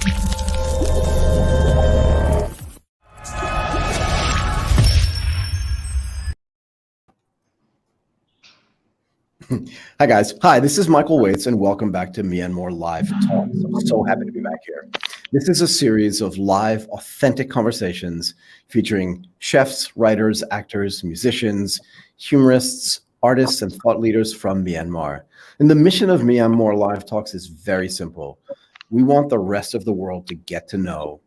Hi, guys. Hi, this is Michael Waitze, and welcome back to MYANMORE Live Talks. I'm so happy to be back here. This is a series of live, authentic conversations featuring chefs, writers, actors, musicians, humorists, artists, and thought leaders from Myanmar. And the mission of MYANMORE Live Talks is very simple. We want the rest of the world to get to know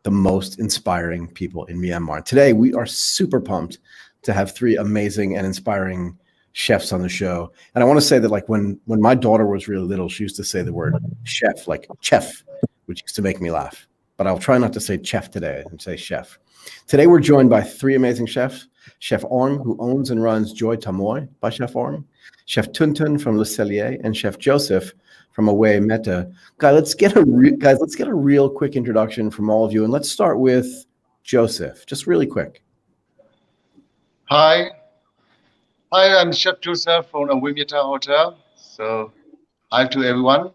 the most inspiring people in Myanmar. Today, we are super pumped to have three amazing and inspiring chefs on the show. And I want to say that, like, when my daughter was really little, she used to say the word chef, like chef, which used to make me laugh. But I'll try not to say chef today and say chef. Today, we're joined by three amazing chefs. Chef Orng, who owns and runs Joy Tamoy by Chef Orng, Chef Htun from Le Cellier, and Chef Joseph from Away Meta. Guys, let's get a real quick introduction from all of you. And let's start with Joseph, just really quick. Hi, I'm Chef Joseph from Away Meta Hotel. So, hi to everyone.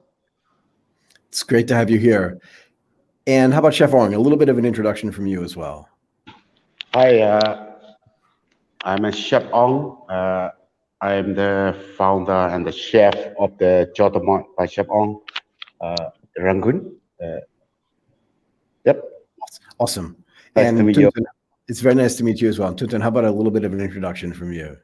It's great to have you here. And how about Chef Orng? A little bit of an introduction from you as well. Hi, I'm a Chef Orng. I'm the founder and the chef of the Joy Tamoy by Chef Orng, Rangoon. Yep. Awesome. Nice to meet you. It's very nice to meet you as well. Htun, how about a little bit of an introduction from you?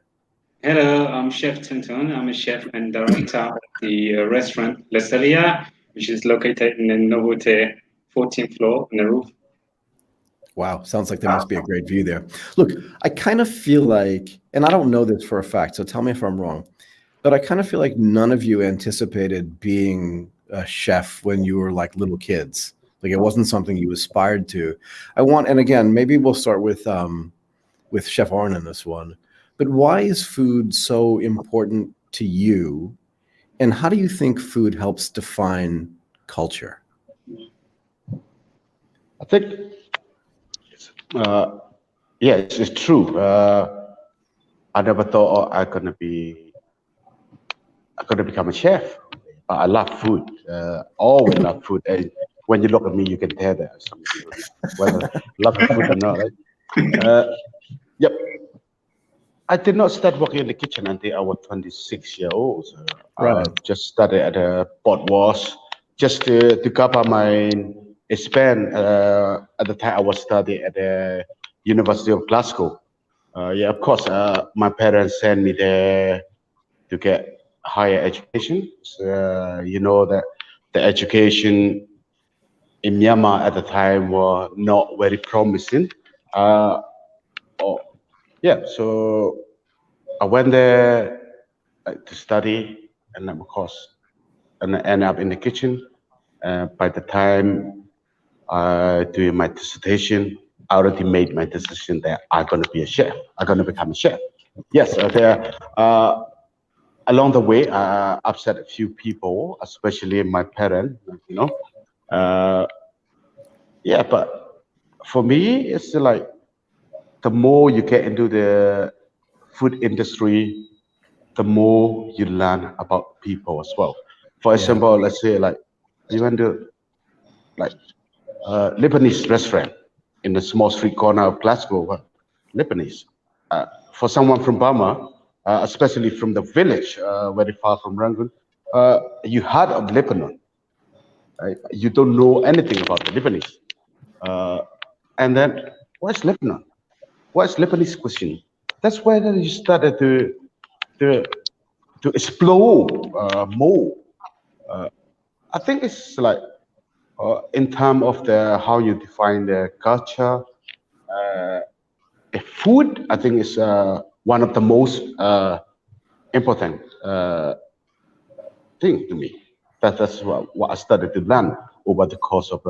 Hello, I'm Chef Htun. I'm a chef and director of the restaurant Le Cellier, which is located in the Novotel 14th floor on the roof. Wow, sounds like there must be a great view there. Look, I kind of feel like, and I don't know this for a fact, so tell me if I'm wrong, but I kind of feel like none of you anticipated being a chef when you were like little kids. Like, it wasn't something you aspired to. And again, maybe we'll start with Chef Orng in this one. But why is food so important to you? And how do you think food helps define culture? I think, yeah, it's true. I never thought I'm gonna become a chef. But I love food. Always love food. And when you look at me, you can tell that whether love food or not. Right? Yep. I did not start working in the kitchen until I was 26 years old. So Right. I just started at a board wash just to cover my expense. At the time, I was studying at the University of Glasgow. Yeah, of course, my parents sent me there to get higher education. So, you know that the education in Myanmar at the time was not very promising. Yeah, so I went there to study, and of course, and I ended up in the kitchen. By the time I doing my dissertation, I already made my decision that I'm going to be a chef. I'm going to become a chef. Yes, along the way, I upset a few people, especially my parents. You know, yeah, but for me, it's like the more you get into the food industry, the more you learn about people as well. For example, let's say like you went to like Lebanese restaurant in the small street corner of Glasgow, Lebanese. For someone from Burma, especially from the village, very far from Rangoon, you heard of Lebanon. Right? You don't know anything about the Lebanese. And then, what's Lebanon? What's Lebanese cuisine? That's where you started to explore more. I think it's like in terms of the how you define the culture. Food, I think, is one of the most important thing to me. That's what I started to learn over the course of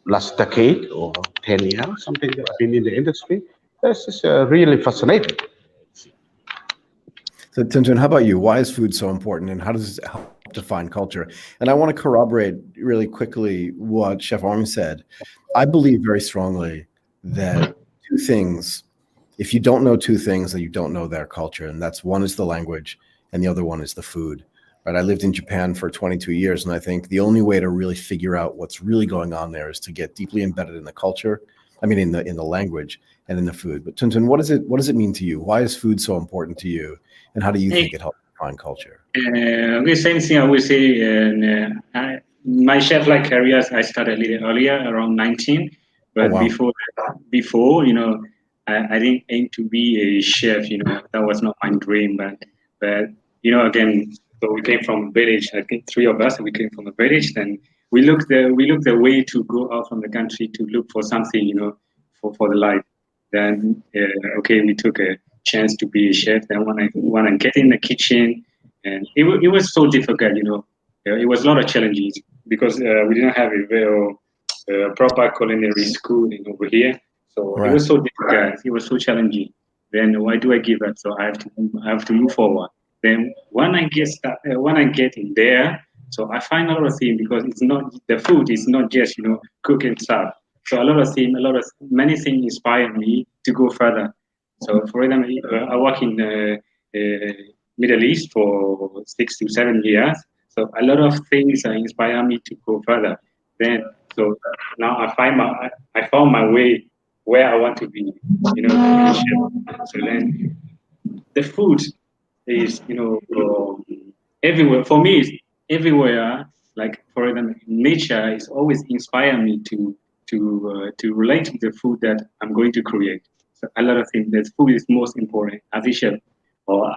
last decade or 10 years, something that I've been in the industry. This is really fascinating. So, Htun, how about you? Why is food so important, and how does it help define culture? And I want to corroborate really quickly what Chef Orng said. I believe very strongly that two things, if you don't know two things, then you don't know their culture. And that's one is the language, and the other one is the food. right? I lived in Japan for 22 years, and I think the only way to really figure out what's really going on there is to get deeply embedded in the culture. I mean, in the language and in the food. But Htun, what does it mean to you? Why is food so important to you, and how do you think it helps define culture? Okay, same thing I would say. My chef-like careers I started a little earlier, around 19. But wow. before, I didn't aim to be a chef. That was not my dream. But again, so we came from a village. I think three of us. We came from a village. Then we looked the way to go out from the country to look for something, for the life. Then okay, we took a chance to be a chef. Then when I get in the kitchen, and it was so difficult, it was a lot of challenges because we didn't have a very proper culinary school over here. So Right. It was so difficult. It was so challenging. Then why do I give up? So I have to move forward. Then when I get in there, so I find a lot of things because it's not the food is not just cook and stuff. So many things inspire me to go further. So for example, I work in Middle East for 6 to 7 years. So a lot of things inspire me to go further. Then so now I found my way where I want to be. So then the food is everywhere for me. It's everywhere. Like for example, nature is always inspire me to relate to the food that I'm going to create. So a lot of things. That food is most important as a chef or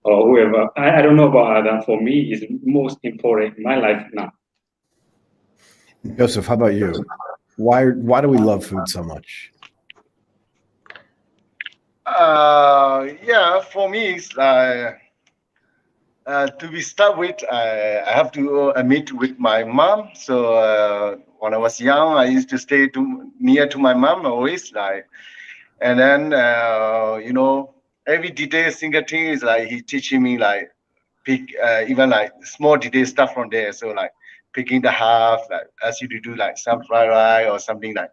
whoever. I don't know about Adam. For me, is most important in my life now. Joseph, how about you? Why do we love food so much? Yeah, for me, it's to be start with, I have to meet with my mom. So when I was young, I used to stay near to my mom always, and then every detail, single thing is like he teaching me like pick even like small detail stuff from there. So like picking the half, like ask you to do like some fried rice or something like,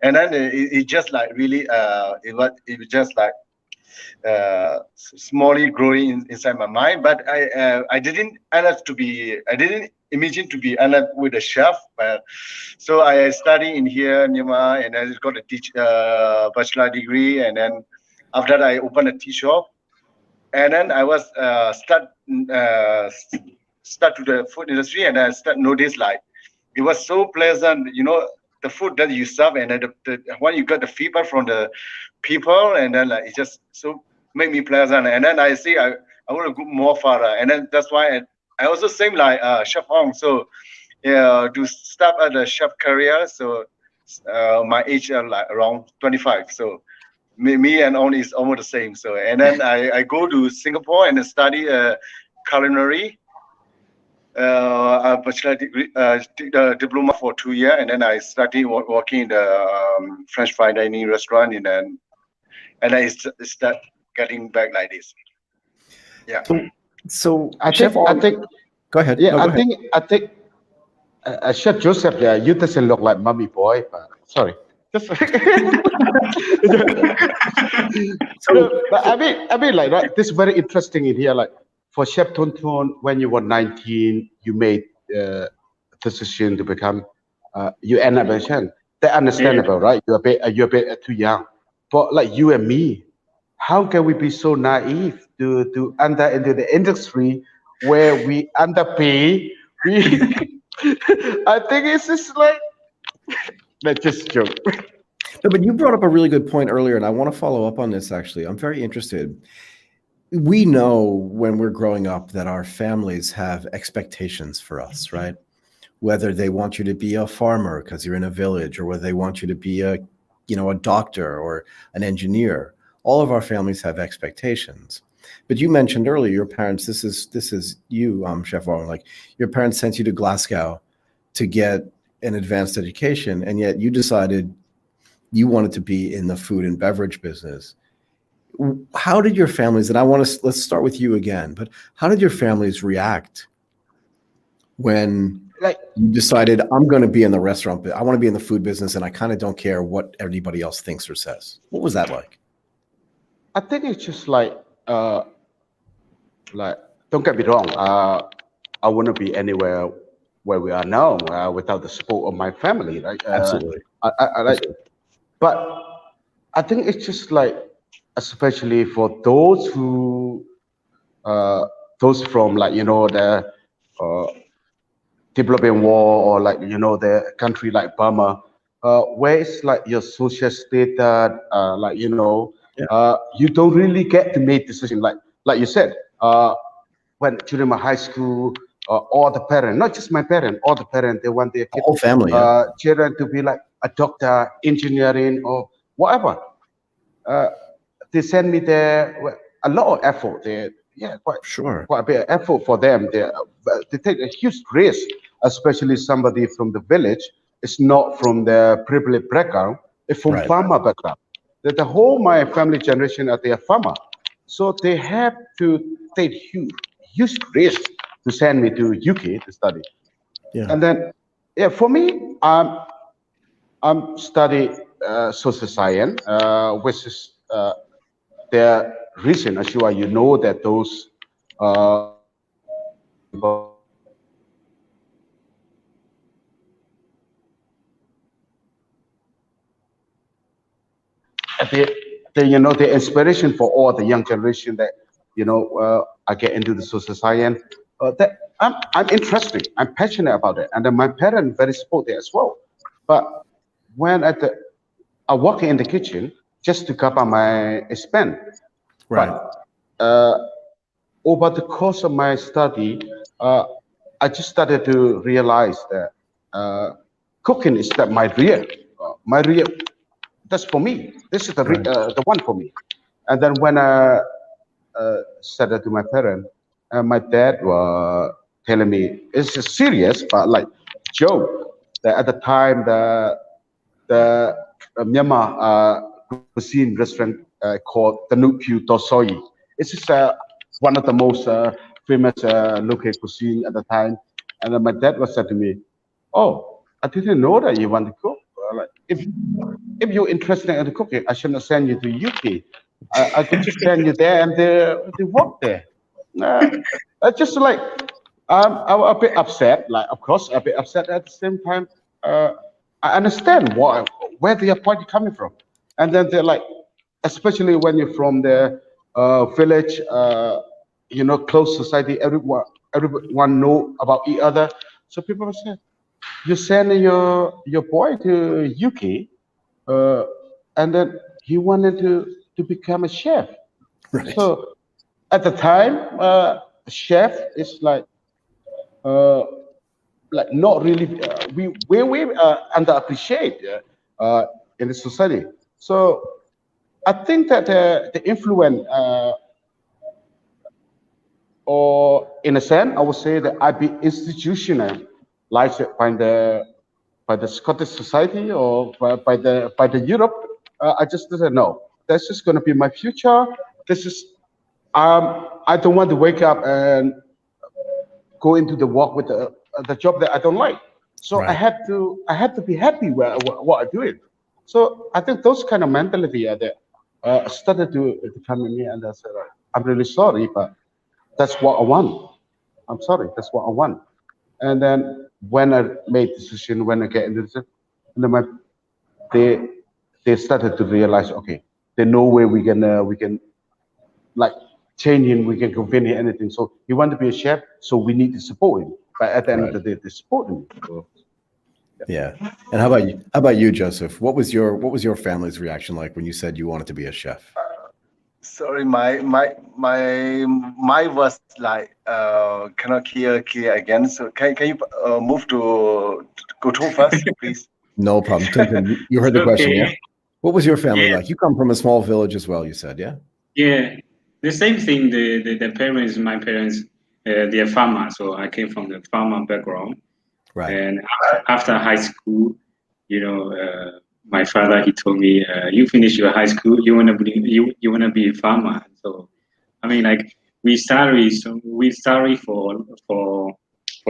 and then it just like really it was just like smallly growing inside my mind. But I didn't imagine to be end up with a chef. But so I study in here in Myanmar, and I just got a bachelor degree, and then after that I opened a tea shop, and then I was start to the food industry, and I start notice like it was so pleasant, the food that you serve, and then when you got the feedback from the people, and then like it just so make me pleasant, and then I see I want to go more further, and then that's why I also same like Chef Orng. So yeah, to start at the chef career. So my age like around 25. So me and Orng is almost the same. So and then I go to Singapore and study culinary. A bachelor degree, diploma for 2 years, and then I started working in the French fine dining restaurant, and I start getting back like this. Yeah. So I Chef think, go ahead. Yeah, No, go ahead. I think, Chef Joseph, yeah, you doesn't look like mommy boy, but sorry. Just but I mean, like, right, this is very interesting in here. Like, for Chef Htun, when you were 19, you made the decision to become, you end up as chef. That's understandable, right? You're a bit too young. But like you and me, how can we be so naive to enter into the industry where we underpay? I think it's just like, let's just joke. No, but you brought up a really good point earlier, and I want to follow up on this, actually. I'm very interested. We know when we're growing up that our families have expectations for us, right? Whether they want you to be a farmer because you're in a village, or whether they want you to be a doctor or an engineer. All of our families have expectations. But you mentioned earlier your parents, this is you, Chef Orng, like your parents sent you to Glasgow to get an advanced education, and yet you decided you wanted to be in the food and beverage business. How did your families, and let's start with you again, but how did your families react when you decided, I'm going to be in the restaurant, I want to be in the food business, and I kind of don't care what anybody else thinks or says? What was that like? I think it's just like don't get me wrong. I wouldn't be anywhere where we are now without the support of my family, right? Absolutely. I like, but I think it's just like, especially for those who, those from like, you know, the developing war, or like, you know, the country like Burma, where it's like your social status, like, you know, you don't really get to make decisions. Like you said, when during my high school, all the parents, not just my parents, all the parents, they want their The whole family, children to be like a doctor, engineering, or whatever. They send me there, well, a lot of effort. They, yeah, quite a bit of effort for them. They take a huge risk, especially somebody from the village. It's not from the privileged background. It's from farmer background. The whole my family generation are they are farmer, so they have to take huge risk to send me to UK to study. And then, yeah, for me, I'm study social science, which is the reason, as you know, that those the you know, the inspiration for all the young generation that, you know, I get into the social science. That I'm interested, I'm passionate about it, and then my parents very supportive as well. But when I work in the kitchen just to cover my expense. But over the course of my study, I just started to realize that cooking is that my real. That's for me. This is the one for me. And then when I said that to my parents, my dad was telling me it's just serious, but like joke. That at the time the Myanmar cuisine restaurant called the Nukyu Tosoi. It's just one of the most famous local cuisine at the time. And then my dad was said to me, "Oh, I didn't know that you want to cook. Like, if you're interested in the cooking, I shouldn't send you to UK. I could just send you there and they work there." Just like I'm a bit upset. Like, of course, a bit upset at the same time. I understand where their point is coming from, and then they're like, especially when you're from the village, you know, close society, everyone know about each other. So people will say, "You send your boy to UK, and then he wanted to become a chef." So at the time, chef is like not really we underappreciate in the society. So I think that the influence, or in a sense, I would say that I be institutionalized by the Scottish society, or by the Europe. I just didn't know. That's just going to be my future. This is I don't want to wake up and go into the work with the job that I don't like. So I had to be happy what I do it. So I think those kind of mentality are there. Started to come in me, and I said, "I'm really sorry, but that's what I want. I'm sorry, that's what I want." And then when I made the decision, when I get into this, and then they started to realize, okay, there's no way we can like change him, we can convince him anything. So he wanted to be a chef, so we need to support him. But at the end of the day, they support him. So, yeah. And how about you? How about you, Joseph? What was your family's reaction like when you said you wanted to be a chef? Sorry, my was like cannot hear again. So can you move to Htun first, please? No problem. Htun, you heard the question, yeah? What was your family like? You come from a small village as well, you said, yeah? Yeah, the same thing. The parents, my parents, they're farmers, so I came from the farmer background. Right. And after high school, you know, my father, he told me, "You finish your high school, you wanna be a farmer." So, I mean, like we study for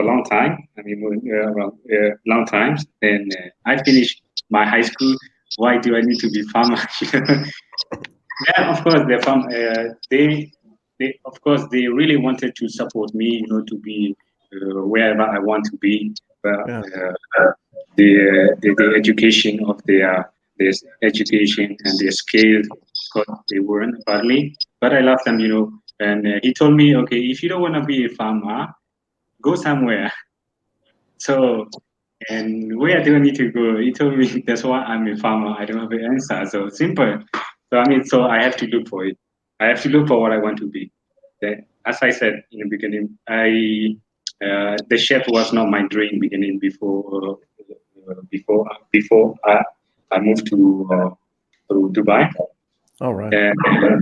a long time. I mean, long times. Then I finished my high school. Why do I need to be farmer? Yeah, of course, the farm. of course, they really wanted to support me, to be wherever I want to be. But the education of their education and their skills, because they weren't badly. But I love them, And he told me, okay, if you don't want to be a farmer, go somewhere. So, and where do I need to go? He told me that's why I'm a farmer. I don't have an answer. So simple. So I have to look for it. I have to look for what I want to be. Then, as I said in the beginning, the chef was not my dream beginning before I moved to Dubai. All right.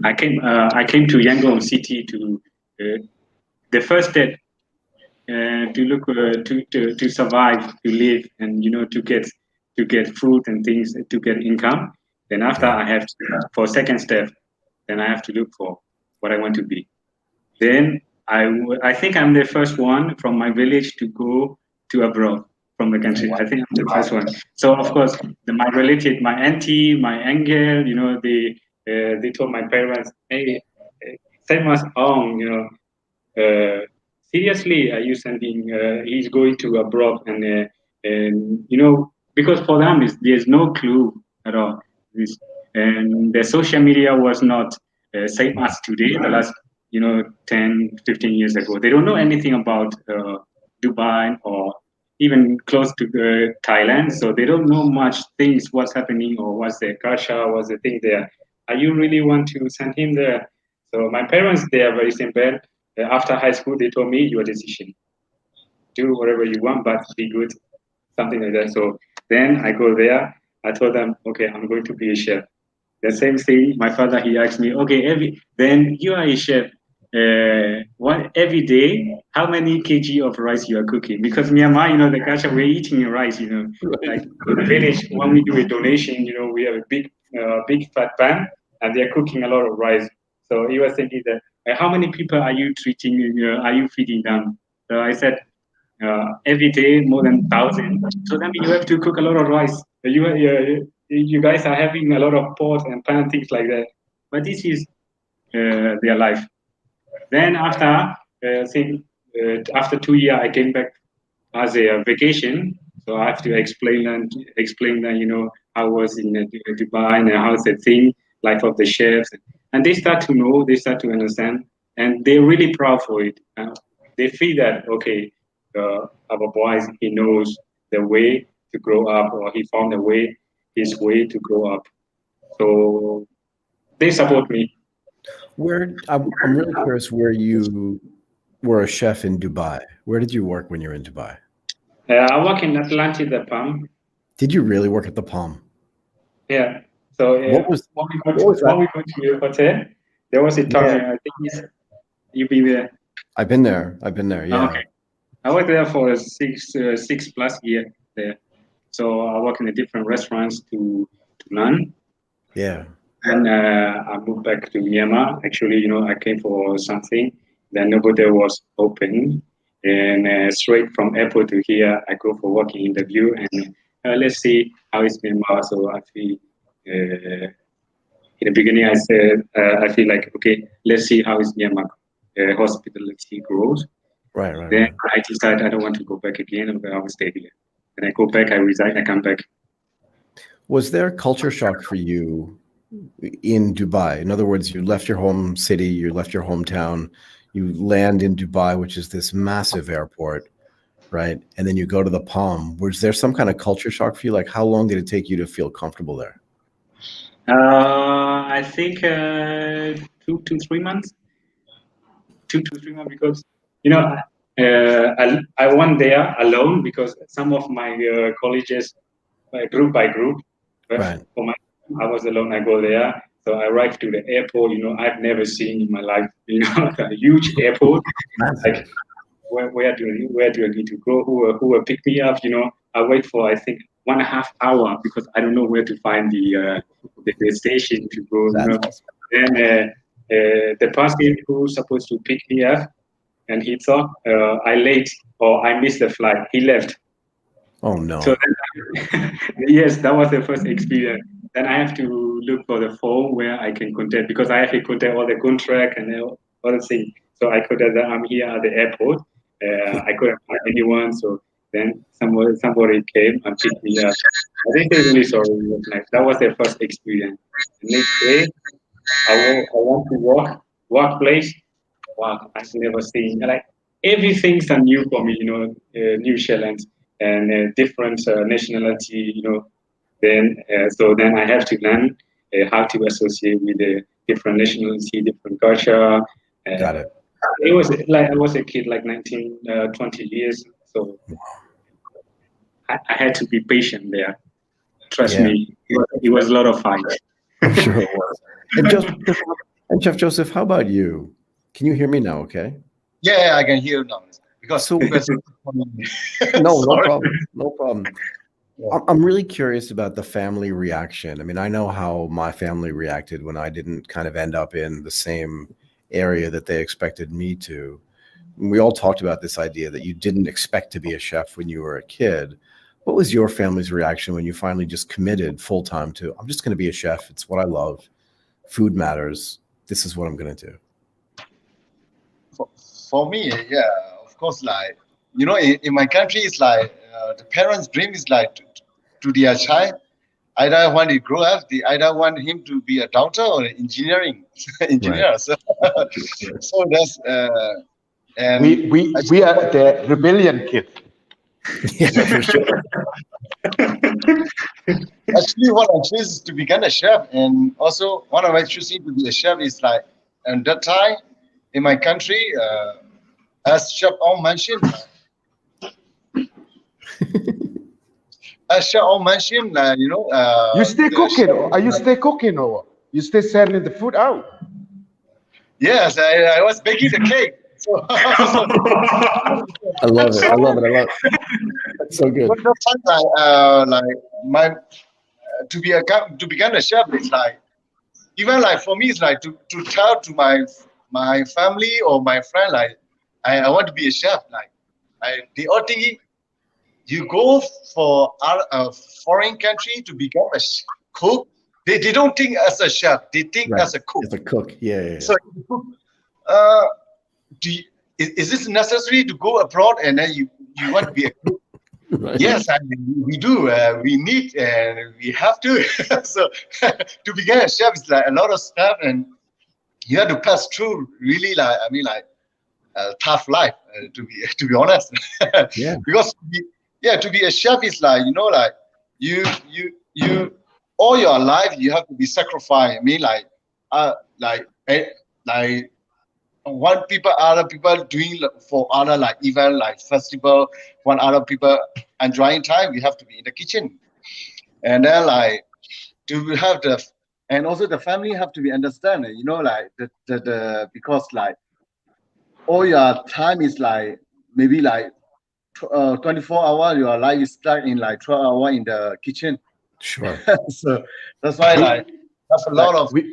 I came to Yangon city to the first step to look to survive, to live, and to get food and things, to get income. Then after I have to, for second step, then I have to look for what I want to be. Then I think I'm the first one from my village to go to abroad from the country. I think I'm the first one. So of course, my relative, my auntie, my uncle, they told my parents, hey, send us Orng, seriously, are you sending? He's going to abroad, and because for them there's no clue at all. And the social media was not same as today. The last 10, 15 years ago, they don't know anything about Dubai or even close to Thailand, so they don't know much things what's happening or what's the culture, what's the thing there. Are you really want to send him there? So my parents, they are very simple. After high school, they told me your decision. Do whatever you want, but be good, something like that. So then I go there. I told them, okay, I'm going to be a chef. The same thing. My father, he asked me, okay, then you are a chef. Every day, how many kg of rice you are cooking? Because Myanmar, the culture, we're eating rice. Like in the village, when we do a donation, we have a big fat pan, and they're cooking a lot of rice. So he was thinking that, how many people are you treating? Are you feeding them? So I said, every day more than 1,000. So that means you have to cook a lot of rice. You guys are having a lot of pot and pan, things like that. But this is their life. Then after, after 2 years, I came back as a vacation. So I have to explain that, I was in Dubai and how's the thing, life of the chefs. And they start to know, they start to understand, and they're really proud for it. They feel that, okay, our boy, he knows the way to grow up, or he found his way to grow up. So they support me. I'm really curious where you were a chef in Dubai. Where did you work when you were in Dubai? I work in Atlantic, the Palm. Did you really work at the Palm? Yeah. So when we go to the hotel, there was a time, I think you've been there. I've been there, yeah. Okay. I worked there for 6+ years there. So I work in the different restaurants to learn. Yeah. And I moved back to Myanmar. Actually, I came for something. Then nobody was open. And straight from airport to here, I go for working interview. And let's see how it's Myanmar. So I feel, in the beginning, I said, I feel like, okay, let's see how is Myanmar hospitality grows. Right. Then I decided I don't want to go back again. I will stay here. And I go back, I resign, I come back. Was there culture shock for you in Dubai? In other words, you left your home city, you left your hometown, you land in Dubai, which is this massive airport, right? And then you go to the Palm. Was there some kind of culture shock for you? Like, how long did it take you to feel comfortable there? I think 2 to 3 months. 2 to 3 months, because I went there alone because some of my colleges, group by group. Right. I was alone. I go there. So I arrived to the airport. I've never seen in my life. A huge airport. Like, where do I need to go? Who will pick me up? I wait for, I think, 1.5 hours because I don't know where to find the station to go. Then the person who's supposed to pick me up, and he thought I late or I missed the flight. He left. Oh no. So then, yes, that was the first experience. Then I have to look for the phone where I can contact, because I have to contact all the contract and all the things. So I could that I'm here at the airport. I couldn't find anyone. So then somebody came and picked me up. I didn't say really sorry. It was like, that was the first experience. The next day, I want to workplace. Wow, I've never seen like everything's a new for me. New challenge and different nationality. Then so I have to learn how to associate with the different nationality, different culture. Got it. It was like I was a kid, like 19, 20 years. So I had to be patient there. Trust me, it was a lot of fun. I'm sure it was. And Chef Joseph, how about you? Can you hear me now? Okay. Yeah, I can hear you now. Because So- No problem. No problem. I'm really curious about the family reaction. I mean, I know how my family reacted when I didn't kind of end up in the same area that they expected me to. We all talked about this idea that you didn't expect to be a chef when you were a kid. What was your family's reaction when you finally just committed full time to, I'm just going to be a chef. It's what I love. Food matters. This is what I'm going to do. For me, yeah, of course, like, in my country, it's like the parents' dream is like to their child. Either want to grow up, they either want him to be a doctor or an engineer. Right. So that's and We are the rebellion kid. Yeah, for sure. actually what I choose is to become a chef, and also one of my choosing to be a chef is like, at that time in my country, as Chef Orng mentioned, You stay the cooking. chef- Are you stay cooking or what? You stay sending the food out? Yes, I was baking the cake. So, I love it. I love it. I love it. That's so good. but that time, like my to become a chef is like, even like for me, it's like to tell to my family or my friend, like I want to be a chef. Like they all think you go for a foreign country to become a cook. They don't think as a chef. They think Right. as a cook. As a cook. Yeah. So, uh, is this necessary to go abroad and then you want to be a cook? Right. Yes, we do. We need and we have to. So to become a chef is like a lot of stuff, and you have to pass through really a tough life. To be honest. Yeah. Because to be a chef is like like you all your life you have to be sacrificed. I mean like one people other people doing for other like event like festival, one other people enjoying time, we have to be in the kitchen, and then like to have and also the family have to be understand, like the because like all your time is like maybe like 24 hours your life is stuck in like 12 hours in the kitchen. Sure. So that's why like that's a lot of we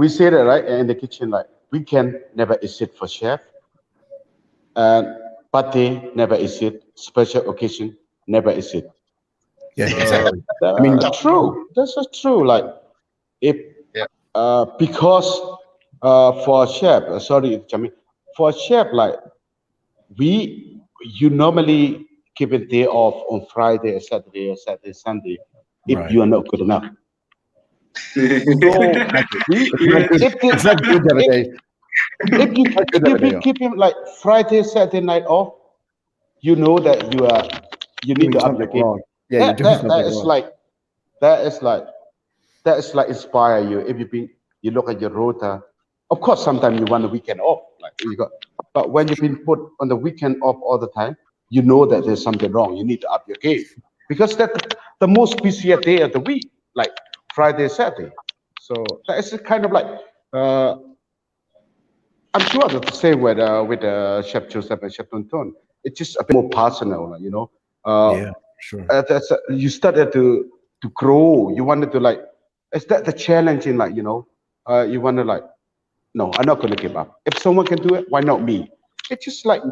say that right in the kitchen, like weekend never is it for chef, and birthday never is it, special occasion never is it. Yeah, exactly. I mean, true. That's just true. Like if because for a chef, sorry, Jimmy, for a chef, like you normally keep a day off on Friday, Saturday, Sunday, if Right. you are not good enough. So It's not good every day. if you keep him like Friday, Saturday night off, you know that you need Doing to up your something game. wrong. Yeah, you're doing something wrong. That is like inspire you. If you look at your rota, of course sometimes you want the weekend off, but when you've been put on the weekend off all the time, you know that there's something wrong. You need to up your game, because that's the most busiest day of the week, like Friday, Saturday. So that is kind of like I'm sure that's the same with Chef Joseph and Chef Htun. It's just a bit more personal, Yeah, sure. You started to grow. You wanted to like, is that the challenging? Like, you want to like, no, I'm not going to give up. If someone can do it, why not me? It's just like,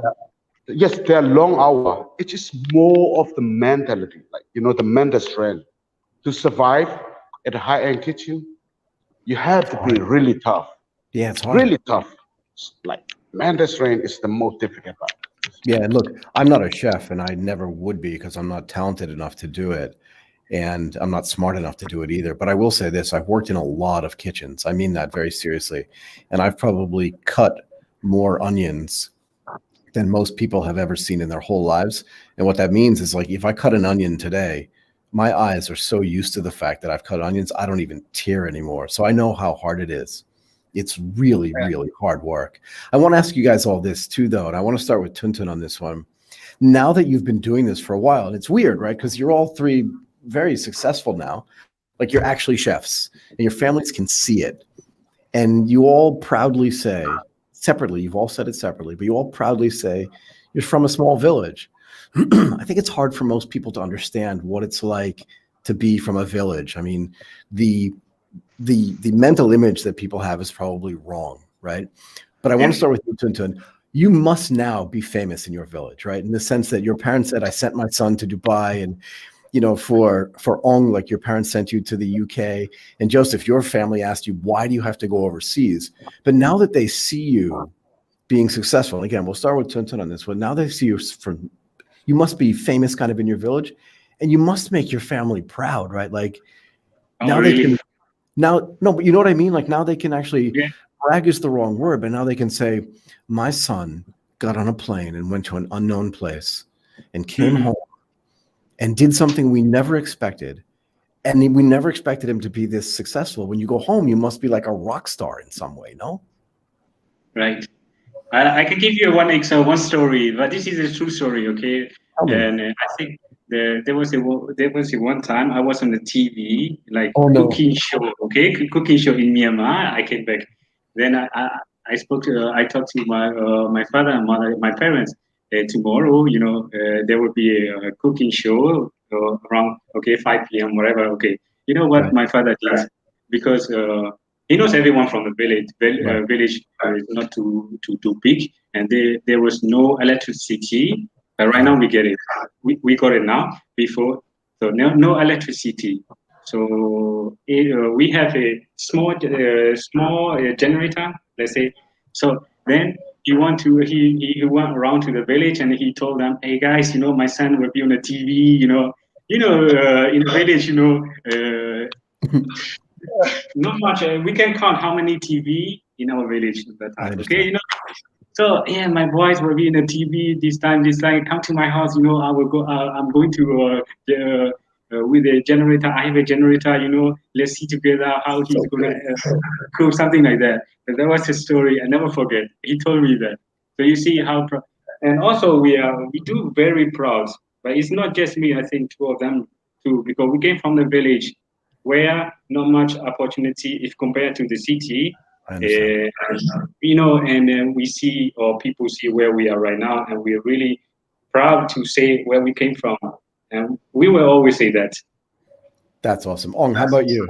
yes, there are long hours. It's just more of the mentality, like, the mental strength to survive at a high-end kitchen. You have to be really tough. Yeah, it's hard. Really tough. Like Mandarin is the most difficult part. Yeah, and look, I'm not a chef, and I never would be because I'm not talented enough to do it, and I'm not smart enough to do it either. But I will say this: I've worked in a lot of kitchens. I mean that very seriously, and I've probably cut more onions than most people have ever seen in their whole lives. And what that means is, like, if I cut an onion today, my eyes are so used to the fact that I've cut onions, I don't even tear anymore. So I know how hard it is. It's really, really hard work. I want to ask you guys all this too, though, and I want to start with Htun on this one. Now that you've been doing this for a while, and it's weird, right? Because you're all three very successful now. Like, you're actually chefs, and your families can see it. And you all proudly say, separately, you've all said it separately, but you all proudly say you're from a small village. I think it's hard for most people to understand what it's like to be from a village. I mean, the mental image that people have is probably wrong, right? But I want to start with you, Htun. You must now be famous in your village, right? In the sense that your parents said, "I sent my son to Dubai," and for Orng, like, your parents sent you to the UK, and Joseph, your family asked you, "Why do you have to go overseas?" But now that they see you being successful, and again, we'll start with Htun on this one. Now they see you from, you must be famous kind of in your village, and you must make your family proud, right? Like, now really? they can. Now, no, but you know what I mean? Like, now they can actually, Yeah. brag is the wrong word, but now they can say, my son got on a plane and went to an unknown place and came home and did something we never expected. And we never expected him to be this successful. When you go home, you must be like a rock star in some way, no? Right. I can give you one story, but this is a true story, okay? Tell me. And I think there was one time I was on the TV, like Oh, no. cooking show, okay, cooking show in Myanmar. I came back, then I talked to my father and mother, my parents. Tomorrow, there will be a cooking show around 5 p.m. whatever. Okay, you know what Right. my father did, because he knows everyone from the village. Right. Village is not too big, and there was no electricity. Right now we get it. We got it now. Before, so no electricity. So we have a small generator, let's say. So then he went around to the village and he told them, "Hey guys, my son will be on the TV. In the village, not much. We can count how many TV in our village at that time. Okay, So yeah, my boys will be in the TV this time. Come to my house. I will go. I'm going to with a generator. I have a generator. Let's see together how he's gonna cook something like that. And that was his story. I never forget. He told me that. So you see how. And also we do very proud. But it's not just me. I think two of them too, because we came from the village where not much opportunity if compared to the city. And we see, or people see where we are right now, and we're really proud to say where we came from. And we will always say that. That's awesome. Orng, how about you?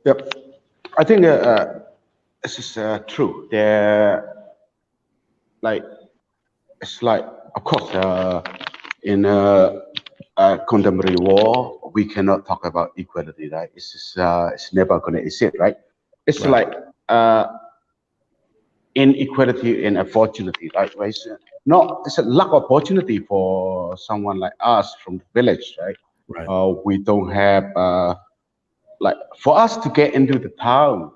Yep. I think this is true. It's like, of course, in contemporary war, we cannot talk about equality, right? It's never going to exist, right? It's Right. like inequality and opportunity, right? It's a lack of opportunity for someone like us from the village, right? Right. We don't have like, for us to get into the town,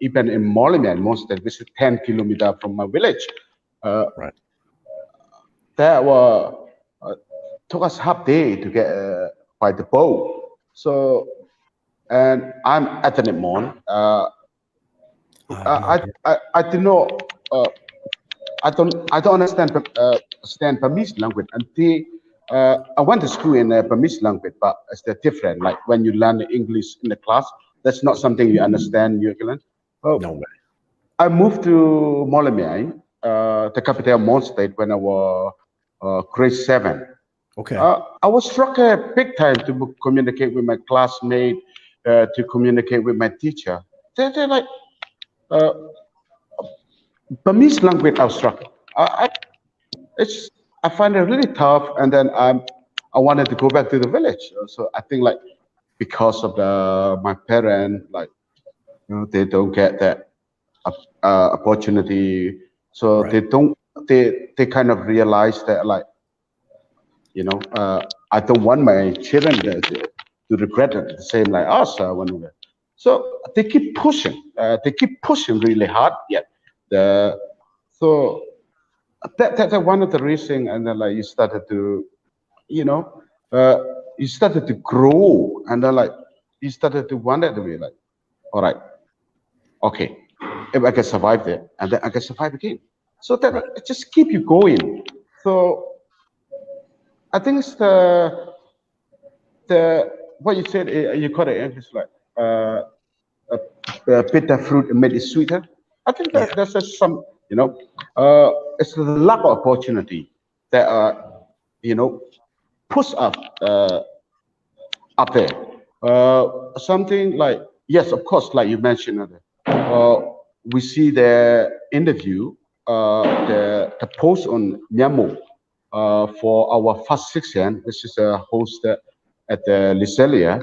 even in Myanmar, most that this is 10 kilometers from my village. Right. That took us half day to get by the boat. So, and I'm ethnic Mon. I do not. I don't understand Burmese language until I went to school in Burmese language, but it's different. Like when you learn English in the class, that's not something you understand. Oh, No way. I moved to Myanmar, the capital of Mon State, when I was grade 7. Okay. I was struggling big time to communicate with my classmate, to communicate with my teacher. They're like, Burmese language, I was struggling. I find it really tough, and then I wanted to go back to the village. So I think, like, because of my parents, like, they don't get that opportunity. So Right. they don't. They kind of realize that, like, I don't want my children to regret it the same like us when we were. So they keep pushing. They keep pushing really hard. Yet so that's one of the reasons. And then, like, you started to, you started to grow, and then, like, you started to wonder to be like, all right, okay, if I can survive it, and then I can survive again. So that it just keep you going. So I think it's the what you said. You call it English, like bitter fruit made it sweeter. I think that there's just some, it's the lack of opportunity that push up there. Something like, yes, of course, like you mentioned, we see the interview, the post on Myanmar for our first section, which is hosted at the Licelia.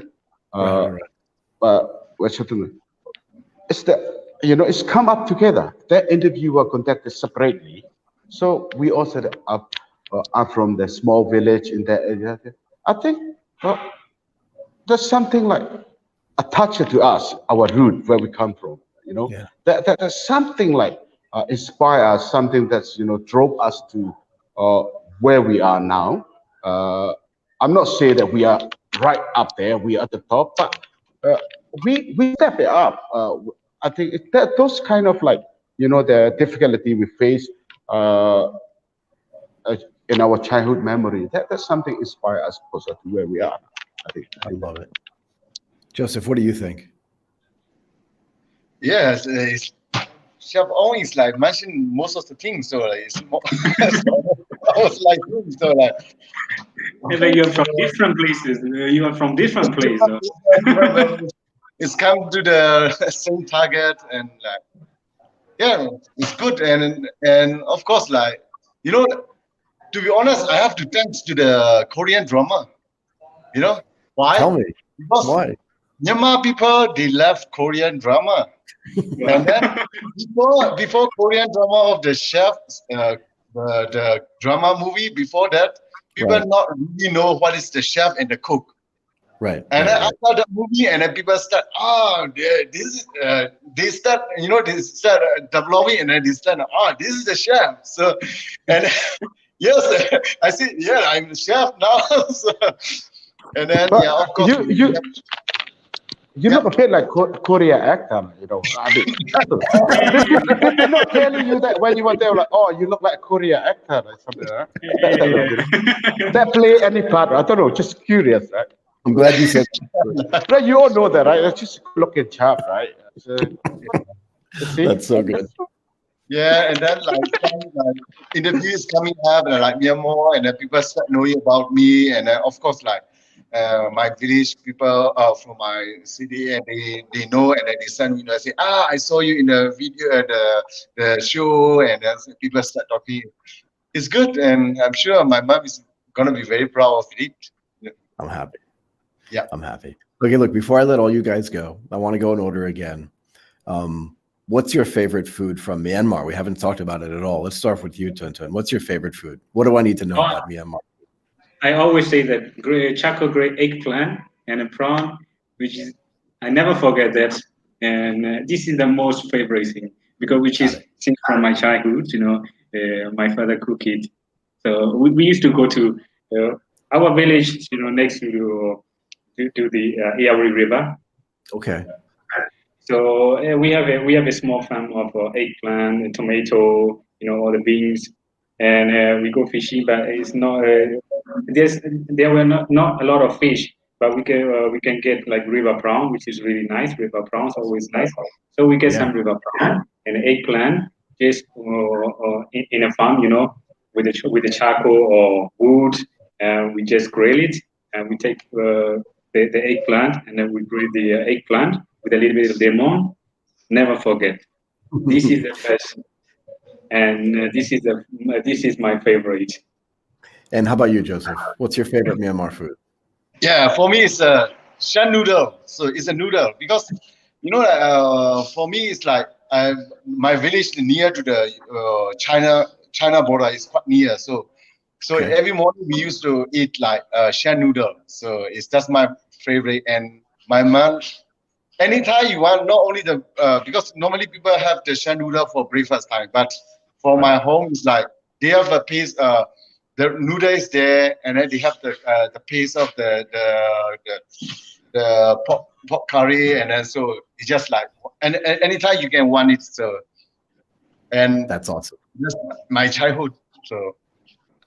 It's the, it's come up together. That interview were conducted separately. So we also are from the small village in that area. I think there's something like attached to us, our root, where we come from. There's something like inspire us, something that's drove us to where we are now. I'm not saying that we are right up there, we are at the top, but we step it up. I think that those kind of, like, the difficulty we face in our childhood memory, that's something inspire us closer to where we are. I think. I love it. Joseph, what do you think? Yes, Chef Orng is like mentioned most of the things, so like it's more, I was like, so like. You're from different places. You are from different places. It's come to the same target, and like, yeah, it's good, and of course, like, to be honest, I have to thanks to the Korean drama. Why? Tell me. Because why? Myanmar people, they love Korean drama. And then before Korean drama of the chef, the drama movie, before that, people not really know what is the chef and the cook. Right. And then after the movie, and then people start, they start, they start developing, and then they start, this is the chef. So, and yes, I see, I'm the chef now. So, and then, but of course. You look a bit like Korea actor, I mean, they're not telling you that when you were there, like, you look like Korea actor or something, right? That play any part? I don't know, just curious, right? I'm glad you said that. Right, you all know that, right? It's just looking sharp, right? So, that's so good. Yeah, and then like interviews coming up, and like Myanmar, and then people start knowing about me, and then of course, like, my village people from my city, and they know, and then they send me, they say, I saw you in the video, the show, and then people start talking. It's good, and I'm sure my mom is gonna be very proud of it. I'm happy. Yeah, I'm happy. Okay, look, before I let all you guys go, I want to go in order again. What's your favorite food from Myanmar? We haven't talked about it at all. Let's start with you, Htun. What's your favorite food? What do I need to know about Myanmar? I always say that charcoal gray eggplant and a prawn, which is, I never forget that. And this is the most favorite thing, because which is since from my childhood, my father cooked it. So we used to go to our village, next to the Eawari River. Okay. So we have a small farm of eggplant, tomato, all the beans, and we go fishing. But it's not there were not a lot of fish, but we can get like river prawn, which is really nice. River prawns always nice. So we get some river prawn and eggplant just in a farm, with the charcoal or wood, and we just grill it, and we take the eggplant, and then we grill the eggplant with a little bit of lemon. Never forget. This is the best, and this is my favorite. And how about you, Joseph? What's your favorite Myanmar food? Yeah, for me it's a shan noodle. So it's a noodle, because You know, for me, it's like my village near to the China border is quite near. So Okay. every morning we used to eat like shan noodle. So it's that's my favorite. And my mom, anytime you want, not only the because normally people have the shan noodle for breakfast time, but for my home, it's like they have a piece. The noodle is there, and then they have the piece of the pork curry, and then so it's just like and anytime you can want it. So and That's awesome. that's my childhood. So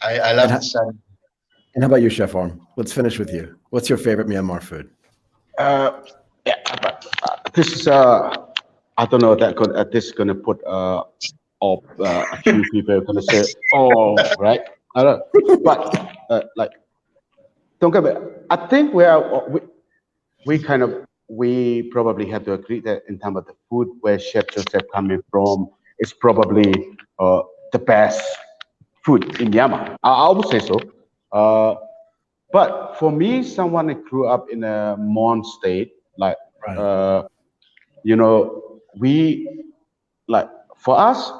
I love And the shan. And how about you, Chef Orng? Let's finish with you. What's your favorite Myanmar food? Yeah, but this is I don't know that this is gonna put up a few people are gonna say, oh, right. I don't know. But like, don't get me. I think we probably have to agree that in terms of the food where Chef Joseph coming from is probably the best food in Myanmar. I would say so. But for me, someone that grew up in a Mon state, like Right. you know, we like for us,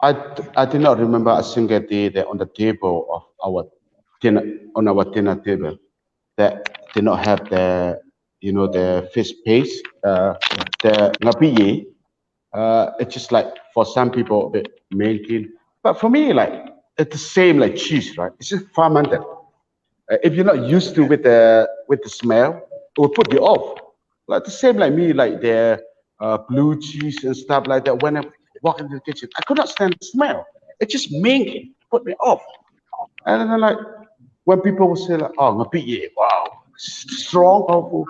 I did not remember a single day that on the table of our dinner table that did not have the the fish paste, the ngapiye. It's just like for some people a bit main, but for me like it's the same like cheese, right? It's just fermented. If you're not used to with the smell, it will put you off. Like the same like me, like the blue cheese and stuff like that. When I walk into the kitchen, I could not stand the smell. It just mingy, put me off. And then like when people will say like, "Oh, ngapiye, wow, strong, powerful,"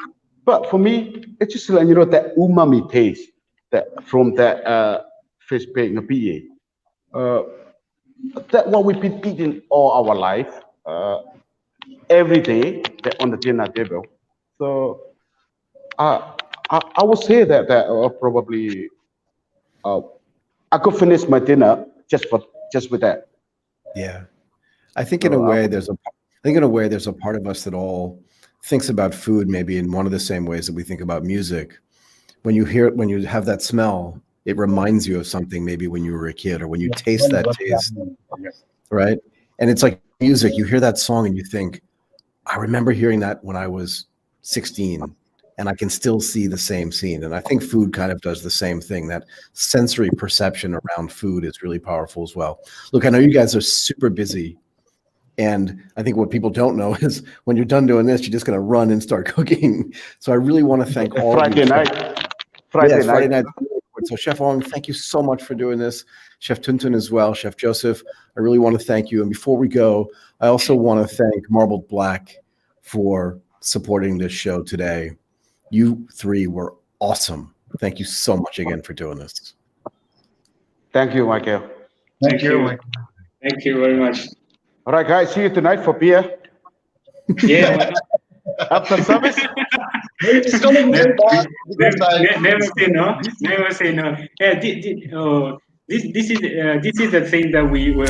but for me, it's just like that umami taste that from that fish bake ngapiye. Uh, that what we've been eating all our life. Every day on the dinner table. So I would say that probably uh, I could finish my dinner just with that. Yeah. I think in a So way there's a part of us that all thinks about food maybe in one of the same ways that we think about music. When you have that smell, it reminds you of something maybe when you were a kid or when you taste that taste, right? And it's like music, you hear that song and you think, I remember hearing that when I was 16 and I can still see the same scene. And I think food kind of does the same thing. That sensory perception around food is really powerful as well. Look, I know you guys are super busy. And I think what people don't know is when you're done doing this, you're just going to run and start cooking. So I really want to thank all of you. Friday night. So Chef Orng, thank you so much for doing this. Chef Htun as well. Chef Joseph, I really want to thank you. And before we go, I also want to thank Marbled Black for supporting this show today. You three were awesome. Thank you so much again for doing this. Thank you, Michael. Thank you. Thank you very much. All right, guys, see you tonight for beer. Yeah. After service. Never say no. Never say no. Yeah, this is the thing that we were.